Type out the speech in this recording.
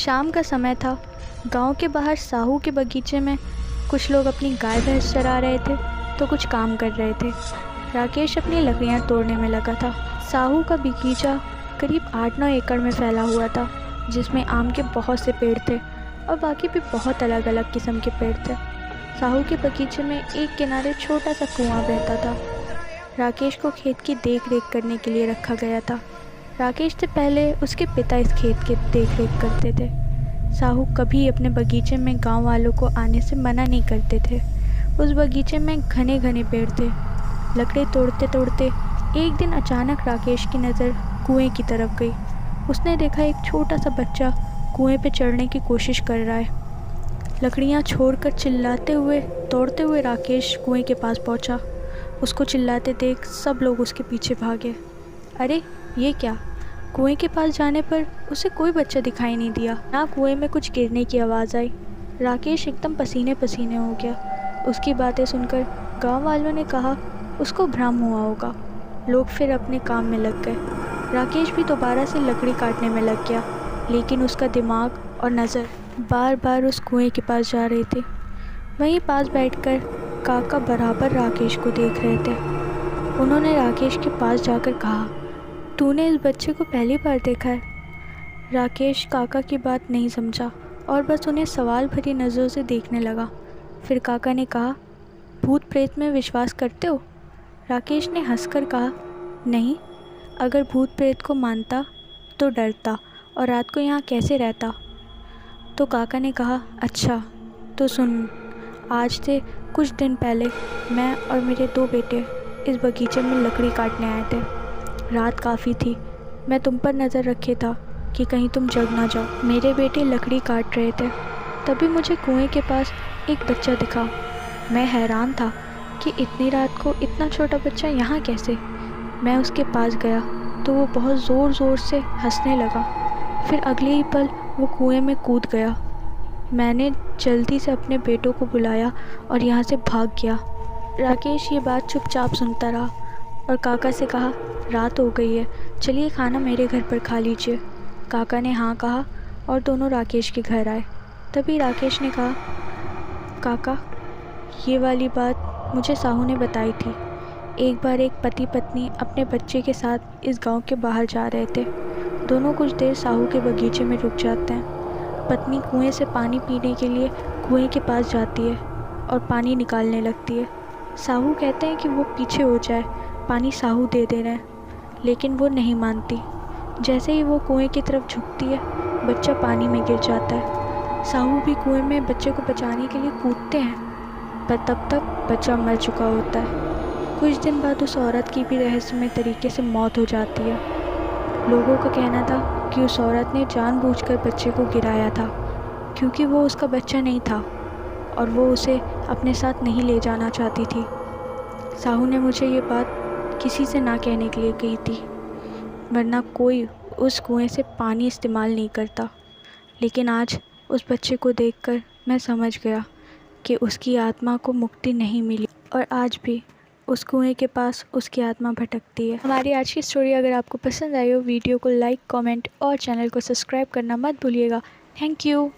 शाम का समय था। गांव के बाहर साहू के बगीचे में कुछ लोग अपनी गाय भैंस चरा रहे थे तो कुछ काम कर रहे थे। राकेश अपनी लकड़ियां तोड़ने में लगा था। साहू का बगीचा करीब 8-9 एकड़ में फैला हुआ था, जिसमें आम के बहुत से पेड़ थे और बाकी भी बहुत अलग अलग किस्म के पेड़ थे। साहू के बगीचे में एक किनारे छोटा सा कुआं बहता था। राकेश को खेत की देख रेख करने के लिए रखा गया था। राकेश से पहले उसके पिता इस खेत की देख रेख करते थे। साहू कभी अपने बगीचे में गांव वालों को आने से मना नहीं करते थे। उस बगीचे में घने घने पेड़ थे। लकड़ी तोड़ते तोड़ते एक दिन अचानक राकेश की नज़र कुएं की तरफ गई। उसने देखा एक छोटा सा बच्चा कुएं पे चढ़ने की कोशिश कर रहा है। लकड़ियां छोड़कर चिल्लाते हुए दौड़ते हुए राकेश कुएं के पास पहुंचा। उसको चिल्लाते देख सब लोग उसके पीछे भागे। अरे ये क्या! कुएं के पास जाने पर उसे कोई बच्चा दिखाई नहीं दिया, ना कुएं में कुछ गिरने की आवाज़ आई। राकेश एकदम पसीने पसीने हो गया। उसकी बातें सुनकर गांव वालों ने कहा उसको भ्रम हुआ होगा। लोग फिर अपने काम में लग गए। राकेश भी दोबारा से लकड़ी काटने में लग गया, लेकिन उसका दिमाग और नज़र बार बार उस कुएं के पास जा रही थी। वहीं पास बैठकर काका बराबर राकेश को देख रहे थे। उन्होंने राकेश के पास जाकर कहा, तूने इस बच्चे को पहली बार देखा है? राकेश काका की बात नहीं समझा और बस उन्हें सवाल भरी नज़रों से देखने लगा। फिर काका ने कहा, भूत प्रेत में विश्वास करते हो? राकेश ने हंसकर कहा, नहीं, अगर भूत प्रेत को मानता तो डरता और रात को यहाँ कैसे रहता। तो काका ने कहा, अच्छा तो सुन, आज से कुछ दिन पहले मैं और मेरे 2 बेटे इस बगीचे में लकड़ी काटने आए थे। रात काफ़ी थी। मैं तुम पर नज़र रखे था कि कहीं तुम जग ना जाओ। मेरे बेटे लकड़ी काट रहे थे, तभी मुझे कुएं के पास एक बच्चा दिखा। मैं हैरान था कि इतनी रात को इतना छोटा बच्चा यहाँ कैसे। मैं उसके पास गया तो वो बहुत ज़ोर ज़ोर से हंसने लगा। फिर अगले ही पल वो कुएं में कूद गया। मैंने जल्दी से अपने बेटों को बुलाया और यहाँ से भाग गया। राकेश ये बात चुपचाप सुनता रहा और काका से कहा, रात हो गई है, चलिए खाना मेरे घर पर खा लीजिए। काका ने हाँ कहा और दोनों राकेश के घर आए। तभी राकेश ने कहा, काका, ये वाली बात मुझे साहू ने बताई थी। एक बार एक पति पत्नी अपने बच्चे के साथ इस गांव के बाहर जा रहे थे। दोनों कुछ देर साहू के बगीचे में रुक जाते हैं। पत्नी कुएं से पानी पीने के लिए कुएं के पास जाती है और पानी निकालने लगती है। साहू कहते हैं कि वो पीछे हो जाए, पानी साहू दे रहे हैं, लेकिन वो नहीं मानती। जैसे ही वो कुएं की तरफ झुकती है, बच्चा पानी में गिर जाता है। साहू भी कुएं में बच्चे को बचाने के लिए कूदते हैं, पर तब तक बच्चा मर चुका होता है। कुछ दिन बाद उस औरत की भी रहस्यमय तरीके से मौत हो जाती है। लोगों का कहना था कि उस औरत ने जानबूझकर बच्चे को गिराया था, क्योंकि वो उसका बच्चा नहीं था और वो उसे अपने साथ नहीं ले जाना चाहती थी। साहू ने मुझे ये बात किसी से ना कहने के लिए कही थी, वरना कोई उस कुएं से पानी इस्तेमाल नहीं करता। लेकिन आज उस बच्चे को देखकर मैं समझ गया कि उसकी आत्मा को मुक्ति नहीं मिली और आज भी उस कुएं के पास उसकी आत्मा भटकती है। हमारी आज की स्टोरी अगर आपको पसंद आई हो, वीडियो को लाइक, कमेंट और चैनल को सब्सक्राइब करना मत भूलिएगा। Thank you.